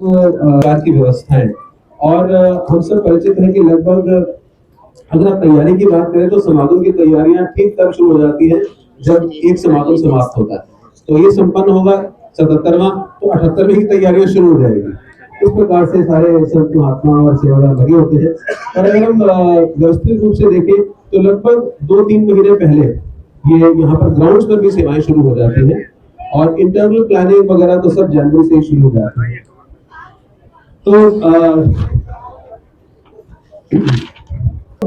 प्रकार की व्यवस्थाएं और हम सब परिचित हैं कि लगभग अगर आप तैयारी की बात करें तो समागम की तैयारियां ठीक तब शुरू हो जाती है जब एक समागम समाप्त होता है। तो ये संपन्न होगा 77वां, तो 78वें की तैयारियां शुरू हो जाएगी। इस प्रकार से सारे संत महात्मा और सेवादार लगे होते हैं। और अगर हम व्यवस्थित रूप से देखें तो लगभग 2-3 महीने पहले ये यहाँ पर ग्राउंड्स पर भी सेवाएं शुरू हो जाती हैं और इंटरनल प्लानिंग वगैरह तो सब जनवरी से ही शुरू हो जाती है। तो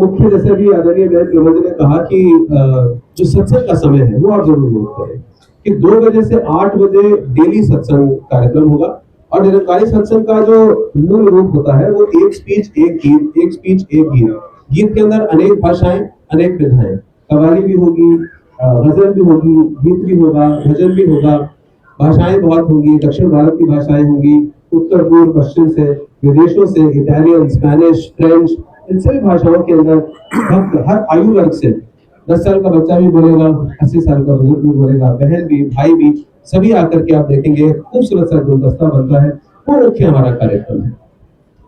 मुख्य जैसे भी आदरणीय बहन केवल जी ने कहा कि जो सत्संग का समय है वो आप जरूर नोट करें कि 2 बजे से 8 बजे डेली सत्संग कार्यक्रम होगा। और निरंकारी सत्संग का जो मूल रूप होता है वो एक स्पीच एक गीत, एक स्पीच एक गीत। गीत के अंदर अनेक भाषाएं, अनेक विधाएं, कव्वाली भी होगी, गजल भी होगी, गीत भी होगा, भजन भी होगा, भाषाएं बहुत होंगी, दक्षिण भारत की भाषाएं होंगी, उत्तर पूर्व पश्चिम से, विदेशों से, इटालियन, स्पेनिश, फ्रेंच, इन सभी भाषाओं के अंदर भक्त हर आयु वर्ग से 10 साल का बच्चा भी बोलेगा, 80 साल का बुजुर्ग भी बोलेगा, बहन भी, भाई भी, सभी आकर के आप देखेंगे खूबसूरत सा गुलदस्ता बनता है। वो मुख्य हमारा कार्यक्रम है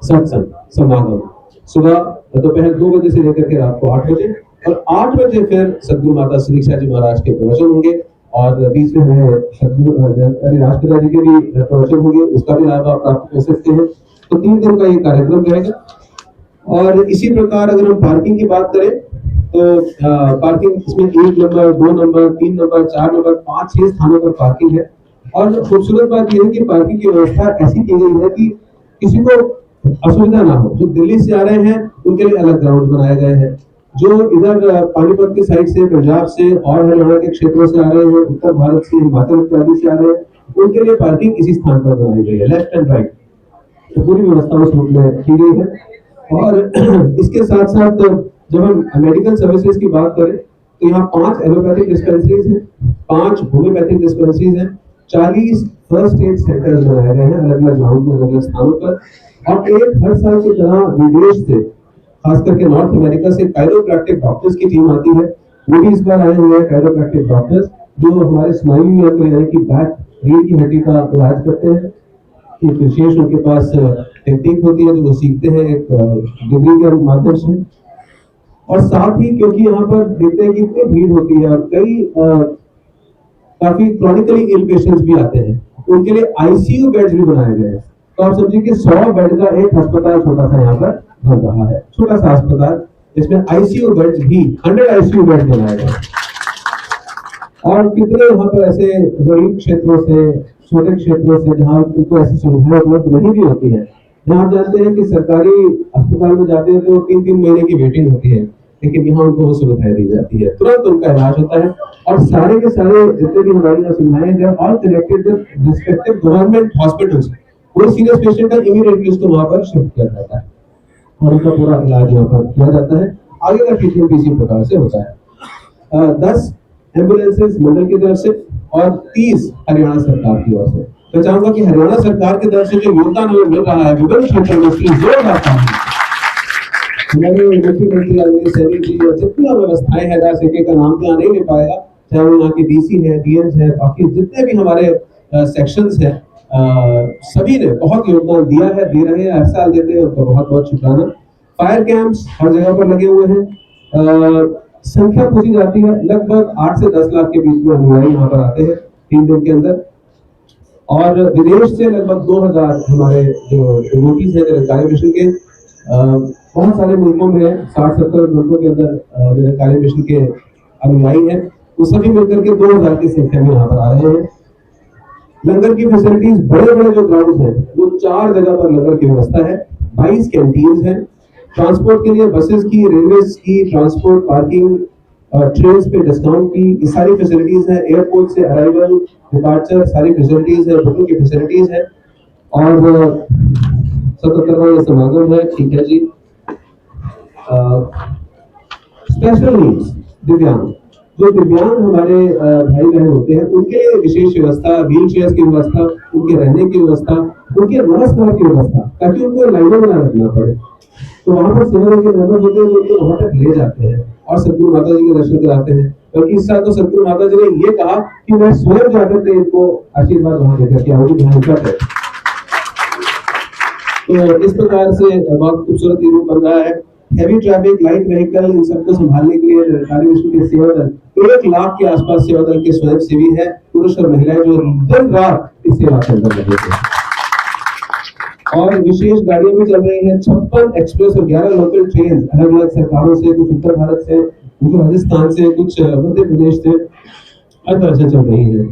सत्संग समागम, सुबह दोपहर 2 बजे से लेकर के रात को 8 बजे, और 8 बजे फिर सदगुरु माता शिक्षा जी महाराज के प्रवचन होंगे और बीच में राष्ट्रपिता जी के भी प्रवचन होंगे, उसका भी लाभ आप प्राप्त कर सकते हैं। तो 3 दिन का ये कार्यक्रम रहेगा। और इसी प्रकार अगर हम पार्किंग की बात करें तो पार्किंग इसमें 1 नंबर, 2 नंबर, 3 नंबर, 4 नंबर, 5-6 स्थानों पर पार्किंग है। और खूबसूरत बात यह है कि पार्किंग की व्यवस्था ऐसी की गई है कि किसी को असुविधा ना हो। जो दिल्ली से आ रहे हैं उनके लिए अलग ग्राउंड बनाए गए हैं, जो इधर पानीपत की साइड से, पंजाब से और हरियाणा के क्षेत्रों से आ रहे हैं, उत्तर भारत से, हिमाचल इत्यादि से आ रहे हैं, उनके लिए पार्किंग इसी स्थान पर बनाई गई है, लेफ्ट एंड राइट। तो पूरी व्यवस्था उस रूप में की गई है। और इसके साथ साथ जब हम मेडिकल सर्विसेज की बात करें तो यहाँ 5 एलोपैथिक डिस्पेंसरीज हैं, 5 होम्योपैथिक डिस्पेंसरीज हैं, 40 फर्स्ट एड सेंटर्स बनाए गए हैं अलग अलग ग्राउंड में, अलग अलग स्थानों पर। और एक हर साल की तरह विदेश से, खास करके नॉर्थ अमेरिका से कायरोप्रैक्टिक डॉक्टर्स की टीम आती है। वो भी इस बार आए हुए हैं कायरोप्रैक्टिक डॉक्टर्स, जो हमारे स्नायु यंत्र यानी कि बैक, रीढ़ की हड्डी का इलाज करते हैं। एक विशेष उनके पास टेक्निक होती है जो वो सीखते हैं एक डिग्री के माध्यम से। और साथ ही क्योंकि यहाँ पर देखते हैं कि इतनी भीड़ होती है और कई काफी क्रॉनिकली इल पेशेंट्स भी आते हैं, उनके लिए आईसीयू बेड्स भी बनाए गए हैं। तो आप समझिए कि 100 बेड का एक अस्पताल छोटा सा यहाँ पर बन रहा है, छोटा सा अस्पताल जिसमें आईसीयू बेड्स भी 100 आईसीयू बेड बनाए गए। और कितने यहाँ पर ऐसे गरीब क्षेत्रों से, छोटे क्षेत्रों से जहाँ उनको ऐसी सुविधाएं उपलब्ध नहीं भी होती है। जहाँ आप जानते हैं कि सरकारी अस्पताल में जाते हैं तो 3-3 महीने की वेटिंग होती है, लेकिन यहाँ उनको वो सुविधाएं दी जाती है, तुरंत उनका इलाज होता है। और सारे के सारे जितने भी हमारी यहाँ सुविधाएं हैं all connected with respective government hospitals. कोई सीरियस पेशेंट है इमीडिएटली उसको वहाँ पर शिफ्ट किया जाता है और उनका पूरा इलाज यहाँ पर किया जाता है। आगे का ट्रीटमेंट इसी प्रकार से होता है। 10 एम्बुलेंसेज मंडल की तरफ से और 30 हरियाणा सरकार की ओर से। मैं चाहूंगा कि हरियाणा सरकार की तरफ से जो योगदान हमें मिल रहा है विभिन्न क्षेत्रों में, उसकी जोरदार तारीफ। हमारे मुख्यमंत्री आदरणीय सैनी जी और जितनी व्यवस्थाएं हैं, एक का नाम तो यहाँ नहीं ले पाएगा, चाहे वो यहाँ की डीसी है, डीएम्स है, बाकी जितने भी हमारे सेक्शंस हैं, सभी ने बहुत योगदान दिया है, दे रहे हैं, हर साल देते हैं, उनका बहुत बहुत शुक्राना। फायर कैंप्स हर जगह पर लगे हुए हैं। संख्या पूछी जाती है, लगभग 8 से 10 लाख के बीच में अनुयायी यहाँ पर आते हैं 3 दिन के अंदर। और विदेश से लगभग 2000 हमारे जो डिवोटीज हैं निरंकारी मिशन के, बहुत सारे मुल्कों में 60-70 मुल्कों के अंदर निरंकारी मिशन के अनुयायी हैं, वो सभी मिलकर के 2000 की संख्या में यहाँ पर आ रहे हैं। लंगर की फैसिलिटीज, बड़े बड़े जो ग्राउंड हैं वो 4 जगह पर लंगर की व्यवस्था है, 22 कैंटीन्स हैं। ट्रांसपोर्ट के लिए बसेस की, रेलवेज की ट्रांसपोर्ट, पार्किंग, ट्रेन पे डिस्काउंट की, ये सारी फैसिलिटीज है। एयरपोर्ट से अराइवल, डिपार्चर, सारी फैसिलिटीज है, बुकिंग की फैसिलिटीज है। और 77वां समागम है, ठीक है जी। स्पेशल नीड्स, दिव्यांग, जो दिव्यांग हमारे भाई बहन होते हैं उनके लिए विशेष व्यवस्था, व्हील चेयर की व्यवस्था, उनके रहने की व्यवस्था, उनके नमस्कार की व्यवस्था, ताकि उनको लाइनों में ना रखना पड़े। तो वहां पर सेवा के मेंबर होते हैं, उनको वहां तक ले जाते हैं और सतगुरु माता जी के दर्शन कराते हैं। बल्कि इस साल तो सतगुरु माता जी ने ये कहा कि मैं स्वयं जाकर के इनको आशीर्वाद वहां देकर के आऊंगी, ध्यान करते। तो इस प्रकार से बहुत खूबसूरत ये रूप बन रहा है। हैवी ट्रैफिक, लाइट व्हीकल, इन सबको संभालने के लिए निरंकारी विश्व के सेवा दल 1 लाख के आसपास सेवा दल के स्वयंसेवी है, पुरुष और महिलाएं, जो दिन रात इस सेवा के अंदर लगे थे। और विशेष गाड़ियां भी चल रही हैं, 56 एक्सप्रेस और 11 लोकल ट्रेन अलग अलग सरकारों से, कुछ उत्तर भारत से, कुछ राजस्थान से, कुछ मध्य प्रदेश से, हर तरह से चल रही है।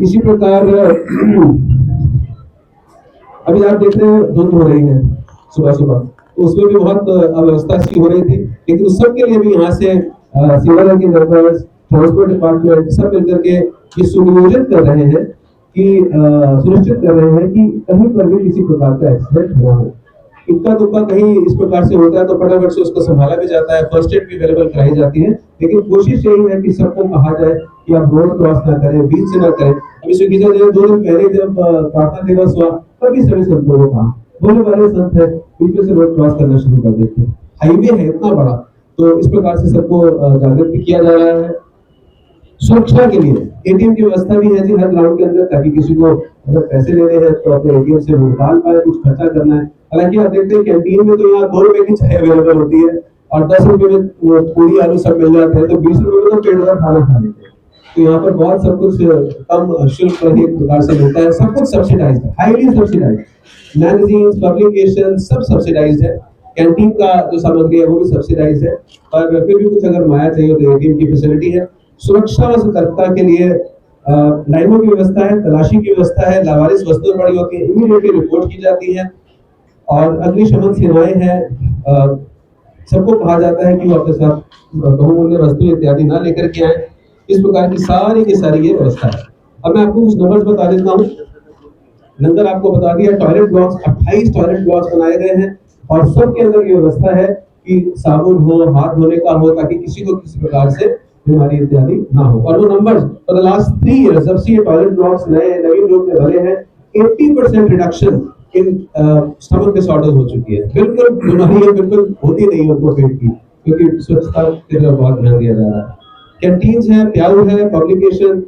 इसी प्रकार अभी आप देख रहे हैं धुंध हो रही है सुबह सुबह, तो उसमें भी बहुत अव्यवस्था सी हो रही थी, लेकिन उस सब के लिए भी यहाँ से सेवा दल के मेंबर्स, ट्रांसपोर्ट डिपार्टमेंट सब मिलकर के ये सुनियोजित कर रहे हैं कि सुनिश्चित कर रहे हैं कि कहीं पर भी किसी प्रकार का एक्सीडेंट ना हो। इक्का दुक्का कहीं इस प्रकार से होता है तो फटाफट से उसको संभाला भी जाता है, फर्स्ट एड भी अवेलेबल कराई जाती है, लेकिन कोशिश यही है कि सबको कहा जाए कि आप रोड क्रॉस ना करें, बीच से ना करें। अभी स्विगी जी 2 दिन पहले जब प्रार्थना दिवस हुआ तभी सभी संतों को कहा, बोले वाले संत है बीच में से रोड क्रॉस करना शुरू कर देते हैं, हाईवे है इतना बड़ा, तो इस प्रकार से सबको जागृत भी किया जा रहा है। सुरक्षा के लिए एटीएम की व्यवस्था भी है जी हर ग्राउंड के अंदर, ताकि किसी को अगर पैसे लेने हैं तो अपने एटीएम से निकाल पाए, कुछ खर्चा करना है। हालांकि आप देखते हैं कैंटीन में तो यहाँ 2 रुपए की चाय अवेलेबल होती है और 10 रुपए में पूरी आलू सब मिल जाते हैं, तो 20 रुपए में तो पेट भर खाना खा लेते हैं। तो यहाँ पर बहुत सब कुछ कम शुल्क पर एक प्रकार से मिलता है, सब कुछ सब्सिडाइज्ड है, हाईली सब्सिडाइज्ड। मैगजीन्स, पब्लिकेशन सब सब्सिडाइज्ड है, कैंटीन का जो सामग्री है वो भी सब्सिडाइज्ड है, और फिर भी कुछ अगर माया चाहिए तो एटीएम की फैसिलिटी है। सुरक्षा व सतर्कता के लिए लाइनों की व्यवस्था है, तलाशी की व्यवस्था है, लावारिस वस्तुएं पड़ी होती है, इमीडिएटली रिपोर्ट की जाती है, और अग्निशमन सेवाएं हैं। सबको कहा जाता है कि वो अपने साथ बहुमूल्य वस्तु इत्यादि ना लेकर के आए। इस प्रकार की सारी ये व्यवस्था है। अब मैं आपको कुछ नंबर्स बता देता हूँ। नंबर आपको बता दिया, टॉयलेट ब्लॉक्स 28 टॉयलेट ब्लॉक्स बनाए गए हैं, और सबके अंदर ये व्यवस्था है कि साबुन हो, हाथ धोने का हो, ताकि किसी को किसी प्रकार से बीमारी इत्यादि ना हो। और वो numbers for the last 3 years जब से ये टॉयलेट ब्लॉक्स नए नवीन रूप में बने हैं, 80% रिडक्शन इन स्टमक डिसऑर्डर्स हो चुकी है। बिल्कुल बीमारी बिल्कुल होती नहीं है उनको पेट की, क्योंकि स्वच्छता की तरफ बहुत ध्यान दिया जा रहा है। कैंटीन्स है, प्याऊ है, पब्लिकेशन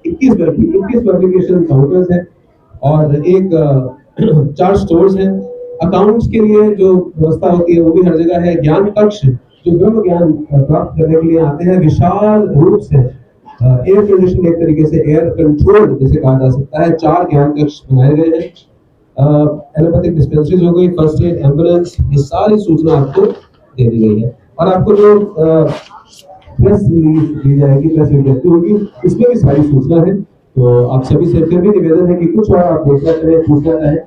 21 पब्लिकेशन काउंटर्स हैं, और एक 4 स्टोर्स हैं। अकाउंट्स के लिए जो व्यवस्था होती है वो भी हर जगह है। ज्ञान कक्ष जो ब्रह्म ज्ञान प्राप्त करने के लिए आते हैं, विशाल रूप से एयर कंडीशन, एक तरीके से एयर कंट्रोल जैसे कहा जा सकता है, 4 ज्ञान कक्ष बनाए गए हैं। एलोपैथिक डिस्पेंसरीज हो गई, फर्स्ट एड, एम्बुलेंस, ये सारी सूचना आपको दे दी गई है। और आपको जो प्रेस रिलीज दी जाएगी, प्रेस विज्ञप्ति होगी, इसमें भी सारी सूचना है। तो आप सभी से फिर भी निवेदन है कि कुछ और आप देखना चाहें, पूछना चाहें